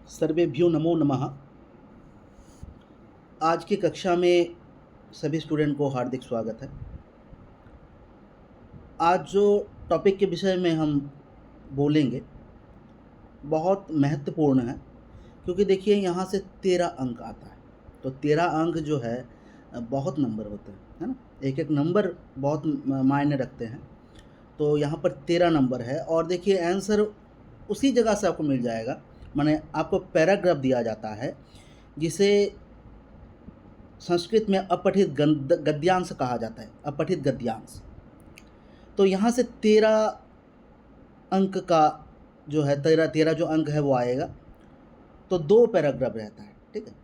सर्वेभ्यो नमो नमः। आज की कक्षा में सभी स्टूडेंट को हार्दिक स्वागत है। आज जो टॉपिक के विषय में हम बोलेंगे बहुत महत्वपूर्ण है, क्योंकि देखिए यहाँ से 13 अंक आता है। तो 13 अंक जो है बहुत नंबर होते हैं, है ना। एक एक नंबर बहुत मायने रखते हैं। तो यहाँ पर 13 नंबर है और देखिए आंसर उसी जगह से आपको मिल जाएगा। माने आपको पैराग्राफ दिया जाता है जिसे संस्कृत में अपठित गद्यांश कहा जाता है, अपठित गद्यांश। तो यहाँ से 13 अंक का जो है 13 जो अंक है वो आएगा। तो 2 पैराग्राफ रहता है, ठीक है।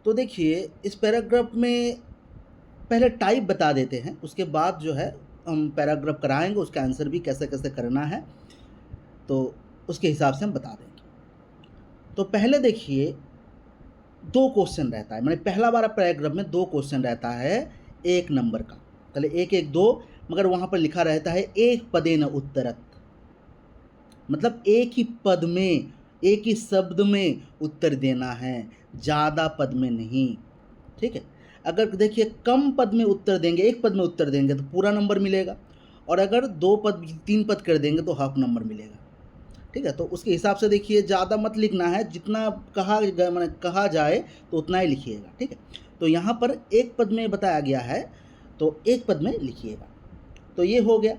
तो देखिए इस पैराग्राफ में पहले टाइप बता देते हैं, उसके बाद जो है हम पैराग्राफ कराएंगे, उसका आंसर भी कैसे कैसे करना है तो उसके हिसाब से हम बता देंगे। तो पहले देखिए 2 क्वेश्चन रहता है, मैंने पहला बार पैराग्राफ में 2 क्वेश्चन रहता है 1 नंबर का। पहले 1 1 2, मगर वहाँ पर लिखा रहता है एक पदेन उत्तरत, मतलब एक ही पद में, एक ही शब्द में उत्तर देना है, ज़्यादा पद में नहीं, ठीक है। अगर देखिए कम पद में उत्तर देंगे, एक पद में उत्तर देंगे तो पूरा नंबर मिलेगा, और अगर 2 पद 3 पद कर देंगे तो हाफ नंबर मिलेगा, ठीक है। तो उसके हिसाब से देखिए ज़्यादा मत लिखना है, जितना कहा जाए तो उतना ही लिखिएगा, ठीक है। तो यहाँ पर एक पद में बताया गया है तो एक पद में लिखिएगा। तो ये हो गया।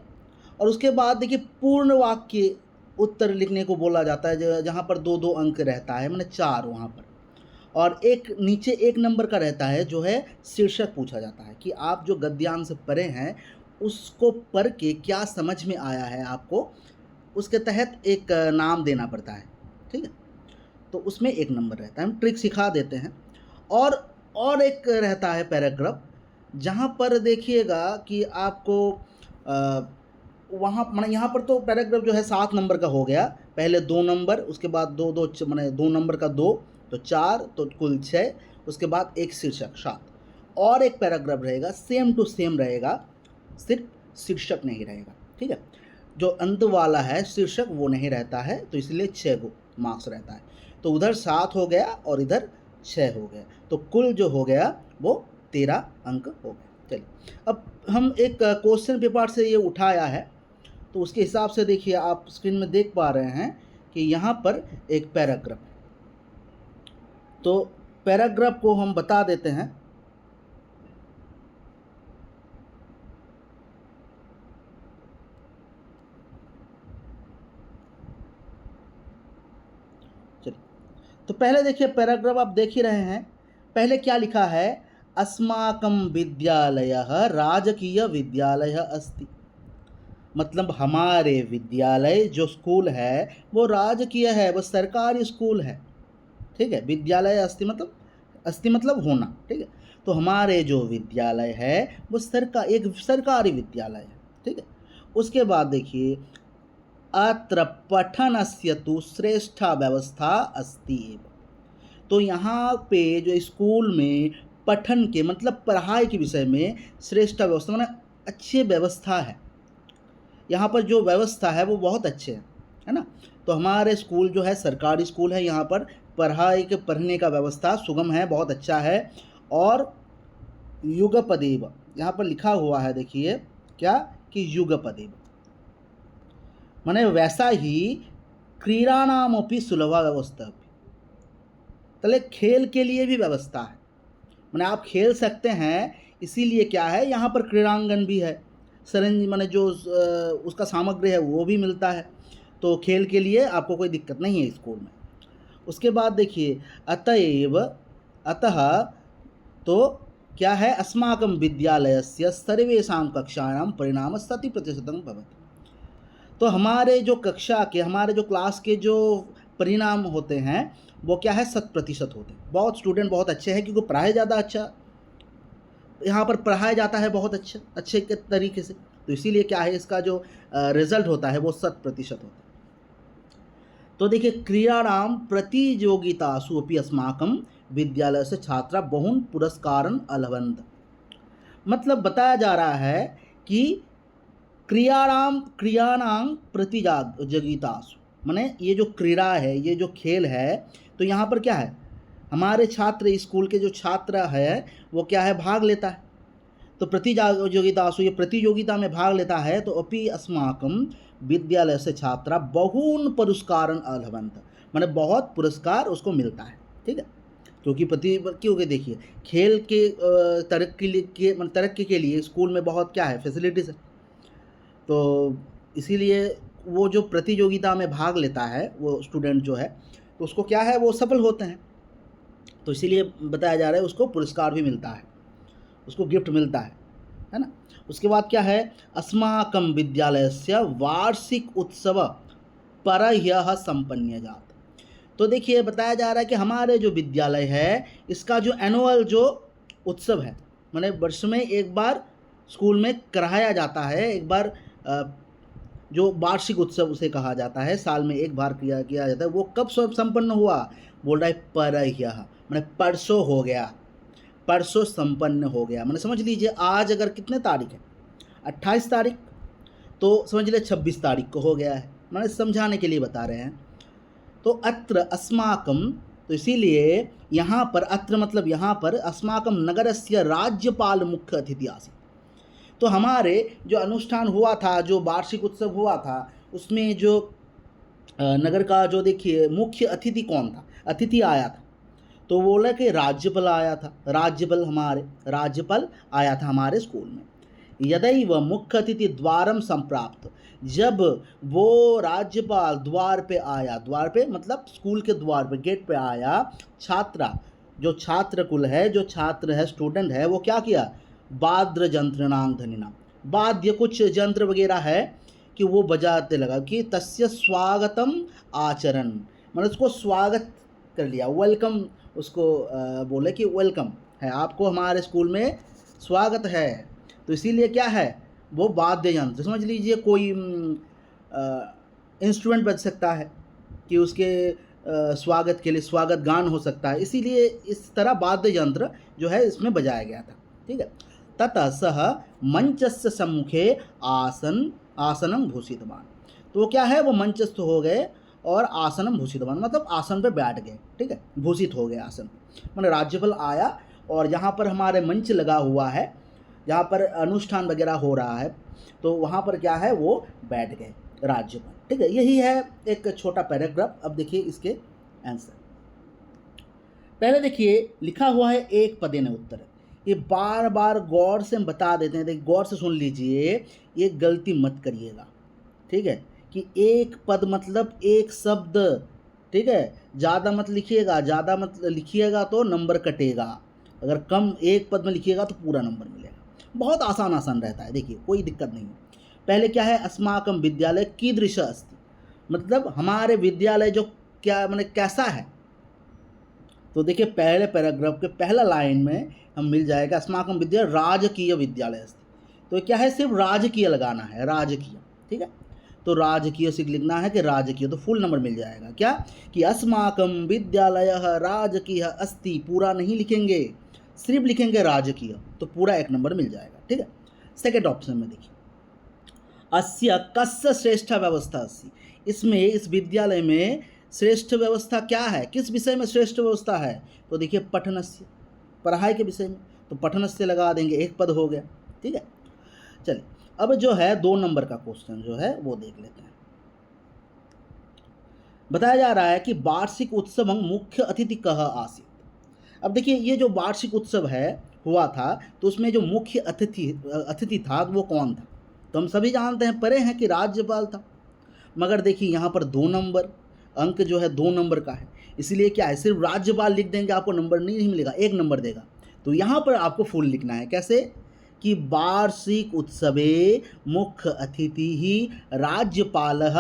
और उसके बाद देखिए पूर्ण वाक्य उत्तर लिखने को बोला जाता है, जहाँ पर 2 2 अंक रहता है, मैंने 4 वहाँ पर। और एक नीचे 1 नंबर का रहता है जो है शीर्षक पूछा जाता है कि आप जो गद्यांश पढ़े हैं उसको पढ़ के क्या समझ में आया है आपको, उसके तहत एक नाम देना पड़ता है, ठीक है। तो उसमें 1 नंबर रहता है, हम ट्रिक सिखा देते हैं। और एक रहता है पैराग्राफ, जहाँ पर देखिएगा कि आपको वहाँ माने यहाँ पर तो पैराग्राफ जो है 7 नंबर का हो गया, पहले 2 नंबर, उसके बाद 2 2 माने 2 नंबर का 2 तो 4, तो कुल 6, उसके बाद एक शीर्षक 7। और एक पैराग्राफ रहेगा सेम टू सेम रहेगा, सिर्फ शीर्षक नहीं रहेगा, ठीक है। जो अंत वाला है शीर्षक वो नहीं रहता है, तो इसलिए 6 गो मार्क्स रहता है। तो उधर 7 हो गया और इधर 6 हो गया, तो कुल जो हो गया वो 13 अंक हो गया। चलिए अब हम एक क्वेश्चन पेपर से ये उठाया है, तो उसके हिसाब से देखिए आप स्क्रीन में देख पा रहे हैं कि यहाँ पर एक पैराग्राफ है। तो पैराग्राफ को हम बता देते हैं। चलिए तो पहले देखिए पैराग्राफ आप देख ही रहे हैं, पहले क्या लिखा है, अस्माकं विद्यालयः राजकीय विद्यालयः अस्ति। मतलब हमारे विद्यालय जो स्कूल है वो राजकीय है, वो सरकारी स्कूल है, ठीक है। विद्यालय अस्ति मतलब होना, ठीक है। तो हमारे जो विद्यालय है वो एक सरकारी विद्यालय है, ठीक है। उसके बाद देखिए अत्र पठनस्य तु श्रेष्ठा व्यवस्था अस्ति एव। तो यहाँ पे जो स्कूल में पठन के मतलब पढ़ाई के विषय में श्रेष्ठ व्यवस्था माने अच्छी व्यवस्था है, यहाँ पर जो व्यवस्था है वो बहुत अच्छे है ना। तो हमारे स्कूल जो है सरकारी स्कूल है, यहाँ पर पढ़ने का व्यवस्था सुगम है, बहुत अच्छा है। और युगपदेव यहाँ पर लिखा हुआ है, देखिए क्या कि युगपदेव माने वैसा ही क्रीडानामपि सुलभा व्यवस्था, तले खेल के लिए भी व्यवस्था है, माने आप खेल सकते हैं। इसीलिए क्या है, यहाँ पर क्रीड़ांगन भी है, सरंज माने जो उसका सामग्री है वो भी मिलता है, तो खेल के लिए आपको कोई दिक्कत नहीं है स्कूल में। उसके बाद देखिए अतः तो क्या है, अस्माकं विद्यालयस्य सर्वेषां कक्षायां परिणाम 100% भवति। तो हमारे जो कक्षा के, हमारे जो क्लास के जो परिणाम होते हैं वो क्या है, 100% होते हैं। बहुत स्टूडेंट बहुत अच्छे हैं, क्योंकि पढ़ाई ज़्यादा अच्छा यहाँ पर पढ़ाया जाता है, बहुत अच्छे के तरीके से, तो इसीलिए क्या है, इसका जो रिजल्ट होता है वो 100% होता है। तो देखिए क्रीडानां प्रतियोगितासु अपि अस्माकं विद्यालय से छात्रा बहुन पुरस्कारन अलभन्त। मतलब बताया जा रहा है कि क्रियाणां प्रतियोगितासु माने ये जो क्रीड़ा है, ये जो खेल है, तो यहाँ पर क्या है, हमारे छात्र, स्कूल के जो छात्र है वो क्या है, भाग लेता है। तो प्रतियोगितासु, ये प्रतियोगिता में भाग लेता है, तो अपि अस्माकं विद्यालय से छात्रा बहून पुरस्कारन अलभन्त, माने बहुत पुरस्कार उसको मिलता है। ठीक है, क्योंकि देखिए खेल के तरक्की के लिए स्कूल में बहुत क्या है, फैसिलिटीज़ है। तो इसीलिए वो जो प्रतियोगिता में भाग लेता है वो स्टूडेंट जो है, तो उसको क्या है, वो सफल होते हैं। तो इसीलिए बताया जा रहा है उसको पुरस्कार भी मिलता है, उसको गिफ्ट मिलता है ना। उसके बाद क्या है, अस्माकं विद्यालयस्य वार्षिक उत्सव परह्यः संपन्नजात। तो देखिए बताया जा रहा है कि हमारे जो विद्यालय है, इसका जो एनुअल जो उत्सव है, माने वर्ष में एक बार स्कूल में कराया जाता है, एक बार जो वार्षिक उत्सव उसे कहा जाता है, साल में एक बार किया जाता है। वो कब संपन्न हुआ, बोल रहा है परह्यः, माने परसों हो गया, परसों संपन्न हो गया। मैंने समझ लीजिए आज अगर कितने तारीख है, 28 तारीख, तो समझ लीजिए 26 तारीख को हो गया है। मैंने समझाने के लिए बता रहे हैं। तो अत्र अस्माकं, तो इसीलिए यहाँ पर अत्र मतलब यहाँ पर अस्माकं नगरस्य राज्यपाल मुख्य अतिथि आसीत्। तो हमारे जो अनुष्ठान हुआ था, जो वार्षिक उत्सव हुआ था, उसमें जो नगर का जो देखिए मुख्य अतिथि कौन था, अतिथि आया था, तो बोला कि राज्यपाल आया था, राज्यपाल आया था हमारे स्कूल में। यदैव मुख्य अतिथि द्वारम संप्राप्त, जब वो राज्यपाल द्वार पे आया, द्वार पे मतलब स्कूल के द्वार पे, गेट पे आया, छात्रा, जो छात्र कुल है, जो छात्र है, स्टूडेंट है, वो क्या किया, वाद्य यंत्रणां ध्वनिना, वाद्य कुछ यंत्र वगैरह है कि वो बजाते लगा कि तस्य स्वागतम आचरण, मतलब उसको स्वागत कर लिया, वेलकम, उसको बोले कि वेलकम है, आपको हमारे स्कूल में स्वागत है। तो इसीलिए क्या है, वो वाद्य यंत्र, समझ लीजिए कोई इंस्ट्रूमेंट बज सकता है कि उसके स्वागत के लिए स्वागत गान हो सकता है, इसीलिए इस तरह वाद्य यंत्र जो है इसमें बजाया गया था। ठीक है, ततः सह मंचस्य सम्मुखे आसनं भूषितवान, तो वो क्या है, वो मंचस्थ हो गए और आसनम भूषितवान मतलब आसन पे बैठ गए। ठीक है, भूषित हो गए आसन, मैंने राज्यपाल आया और यहाँ पर हमारे मंच लगा हुआ है, जहाँ पर अनुष्ठान वगैरह हो रहा है, तो वहाँ पर क्या है, वो बैठ गए राज्यपाल। ठीक है, यही है एक छोटा पैराग्राफ। अब देखिए इसके आंसर। पहले देखिए लिखा हुआ है एक पदेन उत्तर, ये बार बार गौर से हम बता देते हैं, देखिए गौर से सुन लीजिए, ये गलती मत करिएगा। ठीक है, कि एक पद मतलब एक शब्द। ठीक है, ज़्यादा मत लिखिएगा, ज़्यादा मत लिखिएगा तो नंबर कटेगा, अगर कम एक पद में लिखिएगा तो पूरा नंबर मिलेगा। बहुत आसान रहता है, देखिए कोई दिक्कत नहीं है। पहले क्या है, अस्माकं विद्यालय कीदृश अस्ति, मतलब हमारे विद्यालय जो क्या माने कैसा है। तो देखिए पहले पैराग्राफ के पहला लाइन में हम मिल जाएगा अस्माकं विद्यालय राजकीय विद्यालय अस्ति, तो क्या है, सिर्फ राजकीय लगाना है, राजकीय। ठीक है, तो राजकीय से लिखना है कि राजकीय, तो फुल नंबर मिल जाएगा। क्या कि अस्माकं विद्यालयः राजकीय अस्ति, पूरा नहीं लिखेंगे, सिर्फ लिखेंगे राजकीय, तो पूरा एक नंबर मिल जाएगा। ठीक है, सेकेंड ऑप्शन में देखिए, अस्य कस्य श्रेष्ठ व्यवस्था अस्ति, इसमें इस विद्यालय में श्रेष्ठ व्यवस्था क्या है, किस विषय में श्रेष्ठ व्यवस्था है, तो देखिए पठनस्य, पढ़ाई के विषय में, तो पठनस्य लगा देंगे, एक पद हो गया। ठीक है, चलिए अब जो है 2 नंबर का क्वेश्चन जो है वो देख लेते हैं। बताया जा रहा है कि वार्षिक उत्सव मुख्य अतिथि कह आसीत्। अब देखिए ये जो वार्षिक उत्सव है हुआ था, तो उसमें जो मुख्य अतिथि था वो कौन था, तो हम सभी जानते हैं, पढ़े हैं कि राज्यपाल था। मगर देखिए यहाँ पर 2 नंबर, अंक जो है 2 नंबर का है, इसलिए क्या है, सिर्फ राज्यपाल लिख देंगे आपको नंबर नहीं मिलेगा, 1 नंबर देगा। तो यहाँ पर आपको फुल लिखना है, कैसे कि वार्षिक उत्सवे मुख्य अतिथि ही राज्यपालः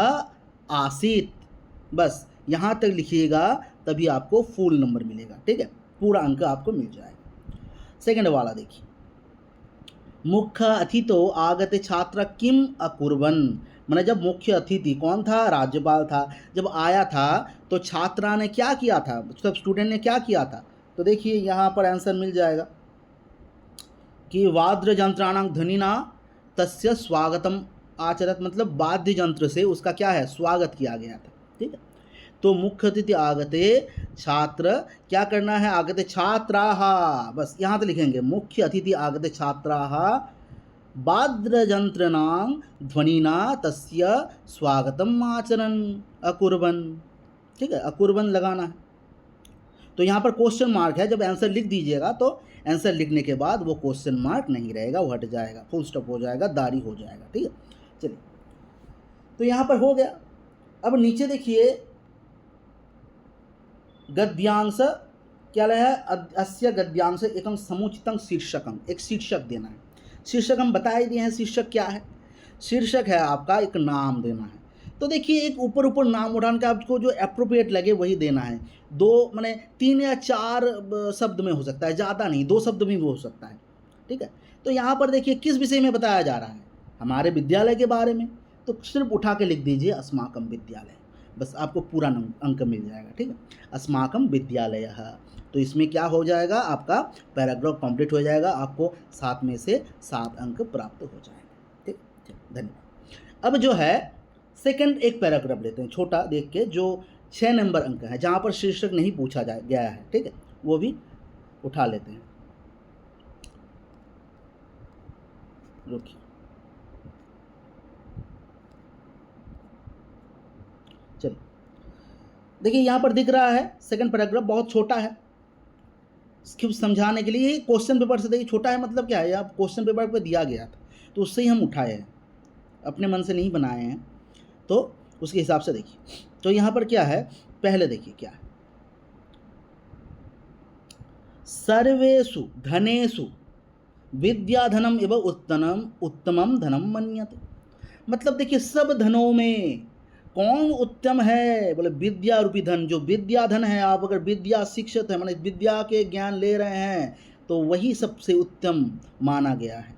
आसीत्, बस यहाँ तक लिखिएगा, तभी आपको फुल नंबर मिलेगा। ठीक है, पूरा अंक आपको मिल जाएगा। सेकंड वाला देखिए, मुख्य अतिथि आगते छात्र किम अकुर्वन्, मैंने जब मुख्य अतिथि कौन था, राज्यपाल था, जब आया था तो छात्रा ने क्या किया था, सब स्टूडेंट ने क्या किया था, तो देखिए यहाँ पर आंसर मिल जाएगा कि वाद्य यंत्राणां ध्वनिना तस्य स्वागतम आचरत, मतलब वाद्य यंत्र से उसका क्या है, स्वागत किया गया था। ठीक है। तो मुख्य अतिथि आगते छात्र, क्या करना है, आगते छात्राः, बस यहाँ तो लिखेंगे मुख्य अतिथि आगते छात्राः वाद्ययन्त्राणां ध्वनिना तस्य स्वागतम् आचरन् अकुर्वन्। ठीक है, अकुर्वन् लगाना है। तो यहाँ पर क्वेश्चन मार्क है, जब आंसर लिख दीजिएगा तो आंसर लिखने के बाद वो क्वेश्चन मार्क नहीं रहेगा, वो हट जाएगा, फुल स्टॉप हो जाएगा, दारी हो जाएगा। ठीक है, चलिए, तो यहाँ पर हो गया। अब नीचे देखिए, गद्यांश क्या है, अस्य गद्यांश एकं समुचितं शीर्षकम, एक शीर्षक देना है। शीर्षक हम बता ही दिए हैं, शीर्षक क्या है, शीर्षक है आपका एक नाम देना है। तो देखिए, एक ऊपर ऊपर नाम उठान के आपको जो अप्रोप्रिएट लगे वही देना है। दो माने 3 या 4 शब्द में हो सकता है, ज़्यादा नहीं, 2 शब्द में भी हो सकता है। ठीक है, तो यहाँ पर देखिए किस विषय में बताया जा रहा है, हमारे विद्यालय के बारे में, तो सिर्फ उठा के लिख दीजिए अस्माकं विद्यालय, बस आपको पूरा अंक मिल जाएगा। ठीक है, अस्माकं विद्यालयः, तो इसमें क्या हो जाएगा, आपका पैराग्राफ कंप्लीट हो जाएगा, आपको 7 में से 7 अंक प्राप्त हो जाएंगे। ठीक, धन्यवाद। अब जो है सेकंड एक पैराग्राफ लेते हैं, छोटा देख के, जो 6 नंबर अंक है, जहाँ पर शीर्षक नहीं पूछा गया है। ठीक है, वो भी उठा लेते हैं। रुकिए, चलिए, देखिए यहाँ पर दिख रहा है सेकंड पैराग्राफ, बहुत छोटा है, इसको समझाने के लिए क्वेश्चन पेपर से, देखिए छोटा है मतलब क्या है, आप क्वेश्चन पेपर पे दिया गया था तो उससे ही हम उठाए हैं, अपने मन से नहीं बनाए हैं, तो उसके हिसाब से देखिए। तो यहाँ पर क्या है, पहले देखिए क्या है, सर्वेषु धनेषु विद्याधनम एवं उत्तमम धनम मन्यते। मतलब देखिए, सब धनों में कौन उत्तम है, बोले विद्या रूपी धन, जो विद्या धन है, आप अगर विद्या शिक्षित है, माने विद्या के ज्ञान ले रहे हैं, तो वही सबसे उत्तम माना गया है।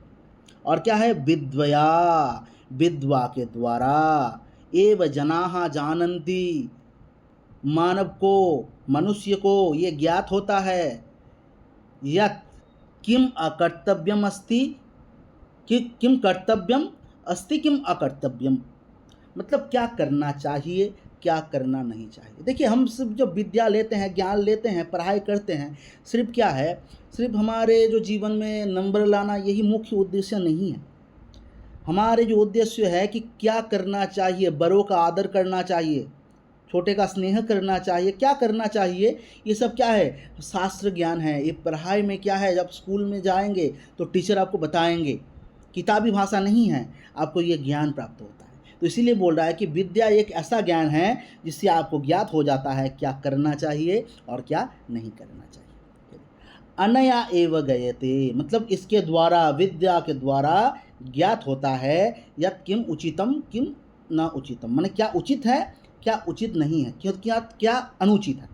और क्या है, विद्वया, विद्वा के द्वारा, एव जनाः जानन्ति, मानव को, मनुष्य को ये ज्ञात होता है, यत् किम अकर्तव्यम अस्ति, कि किम कर्तव्यम अस्ति, किम अकर्तव्यम, मतलब क्या करना चाहिए, क्या करना नहीं चाहिए। देखिए, हम सिर्फ जब विद्या लेते हैं, ज्ञान लेते हैं, पढ़ाई करते हैं, सिर्फ क्या है, सिर्फ हमारे जो जीवन में नंबर लाना यही मुख्य उद्देश्य नहीं है। हमारे जो उद्देश्य है कि क्या करना चाहिए, बड़ों का आदर करना चाहिए, छोटे का स्नेह करना चाहिए, क्या करना चाहिए, ये सब क्या है, शास्त्र ज्ञान है। ये पढ़ाई में क्या है, जब स्कूल में जाएंगे तो टीचर आपको बताएंगे, किताबी भाषा नहीं है, आपको ये ज्ञान प्राप्त होता है। तो इसीलिए बोल रहा है कि विद्या एक ऐसा ज्ञान है जिससे आपको ज्ञात हो जाता है क्या करना चाहिए और क्या नहीं करना चाहिए। अनया एव गयते, मतलब इसके द्वारा, विद्या के द्वारा ज्ञात होता है, यत् किम उचितम किम न उचितम, माने क्या उचित है, क्या उचित नहीं है, क्या क्या अनुचित है।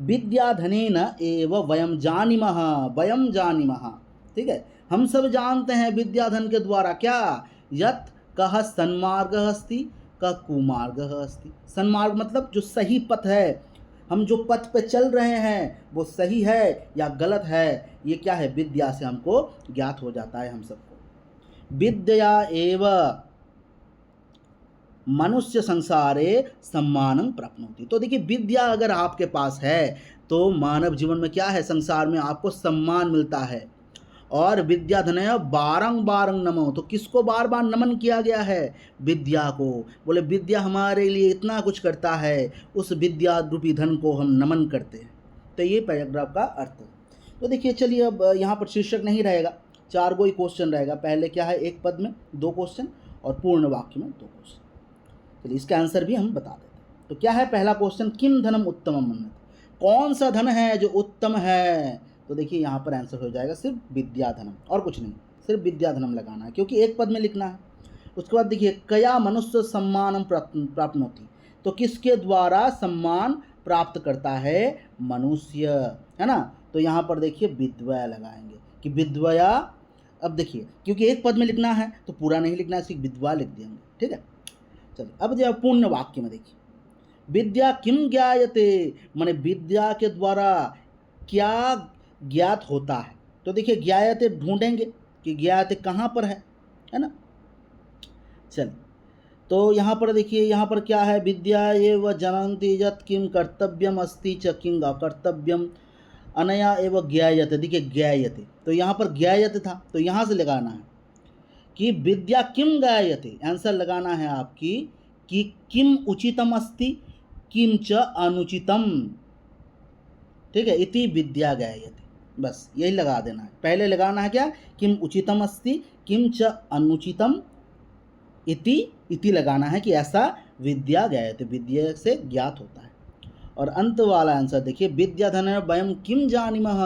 विद्याधनेन एव वयम जानीमः, वयम जानीमः, ठीक है, हम सब जानते हैं विद्याधन के द्वारा क्या, यत् कः सन्मार्गः अस्ति, कः कुमार्गः अस्ति। सन्मार्ग मतलब जो सही पथ है, हम जो पथ पे चल रहे हैं वो सही है या गलत है, ये क्या है, विद्या से हमको ज्ञात हो जाता है हम सबको। विद्या एव मनुष्य संसारे सम्मानं प्राप्नोति। तो देखिए, विद्या अगर आपके पास है तो मानव जीवन में क्या है, संसार में आपको सम्मान मिलता है। और विद्याधनय बारंबारं नमो, तो किसको बार बार नमन किया गया है, विद्या को। बोले विद्या हमारे लिए इतना कुछ करता है, उस विद्या रूपी धन को हम नमन करते हैं। तो ये पैराग्राफ का अर्थ है। तो देखिए, चलिए, अब यहाँ पर शीर्षक नहीं रहेगा, 4 गो ही क्वेश्चन रहेगा। पहले क्या है, एक पद में 2 क्वेश्चन और पूर्ण वाक्य में 2 क्वेश्चन। चलिए, इसका आंसर भी हम बता देते हैं। तो क्या है पहला क्वेश्चन, किम धनम उत्तमम मन्यते, कौन सा धन है जो उत्तम है। तो देखिए, यहाँ पर आंसर हो जाएगा सिर्फ विद्याधनम, और कुछ नहीं, सिर्फ विद्याधनम लगाना है, क्योंकि एक पद में लिखना है। उसके बाद देखिए, कया मनुष्य सम्मानम प्राप्नोति, तो किसके द्वारा सम्मान प्राप्त करता है, मनुष्य, है ना। तो यहाँ पर देखिए विद्वया लगाएंगे कि विद्वया। अब देखिए, क्योंकि एक पद में लिखना है तो पूरा नहीं लिखना है, सिर्फ विद्वा लिख देंगे। ठीक है, चलिए, अब जो पूर्ण वाक्य में देखिए, विद्या किम ज्ञायते, माने विद्या के द्वारा क्या ज्ञात होता है। तो देखिए, ज्ञायते ढूंढेंगे कि ज्ञायते कहाँ पर है ना। चलिए, तो यहाँ पर देखिए, यहाँ पर क्या है, विद्या एव जनन्ति यत् किं कर्तव्यम अस्ति च किं अकर्तव्यम अनया एव ज्ञायते। देखिए ज्ञायते, तो यहाँ पर ज्ञायते था, तो यहाँ से लगाना है कि विद्या किम ज्ञायते, आंसर लगाना है आपकी कि किम उचितम अस्ति किम च अनुचितम। ठीक है, इति विद्या ज्ञायते, बस यही लगा देना है। पहले लगाना है क्या, किम उचितम अस्ति किम च अनुचितम, इति लगाना है कि ऐसा विद्या ज्ञायते, विद्या से ज्ञात होता है। और अंत वाला आंसर देखिए, विद्याधन वयम किम जानीमः,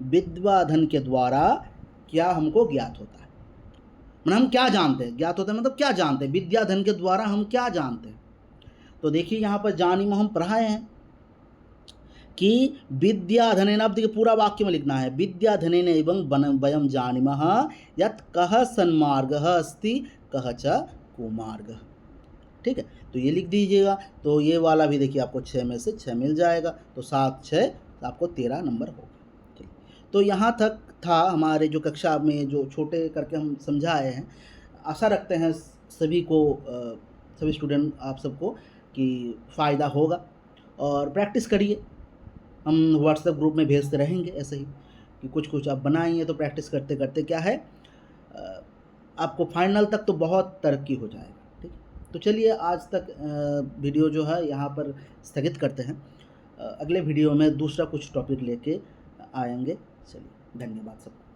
विद्याधन के द्वारा क्या हमको ज्ञात होता है, मतलब हम क्या जानते हैं, ज्ञात होता है मतलब क्या जानते हैं, विद्याधन के द्वारा हम क्या जानते हैं। तो देखिए यहाँ पर जानीमः हम पढ़ाए हैं कि विद्याधनेन, अब देखिए पूरा वाक्य में लिखना है, विद्याधनेन एवं वयम जानीमः यत् कः सन्मार्गः अस्ति कः च कुमार्गः। ठीक है, तो ये लिख दीजिएगा। तो ये वाला भी देखिए आपको 6 में से 6 मिल जाएगा, तो 7 6 आपको 13 नंबर होगा। ठीक, तो यहाँ तक था हमारे जो कक्षा में जो छोटे करके हम समझाए हैं। आशा रखते हैं सभी को, सभी स्टूडेंट आप सबको कि फ़ायदा होगा, और प्रैक्टिस करिए। हम व्हाट्सएप ग्रुप में भेजते रहेंगे ऐसे ही कि कुछ कुछ आप बनाइए, तो प्रैक्टिस करते करते क्या है, आपको फाइनल तक तो बहुत तरक्की हो जाएगा। ठीक, तो चलिए आज तक वीडियो जो है यहाँ पर स्थगित करते हैं। अगले वीडियो में दूसरा कुछ टॉपिक लेके आएंगे। चलिए, धन्यवाद सबको।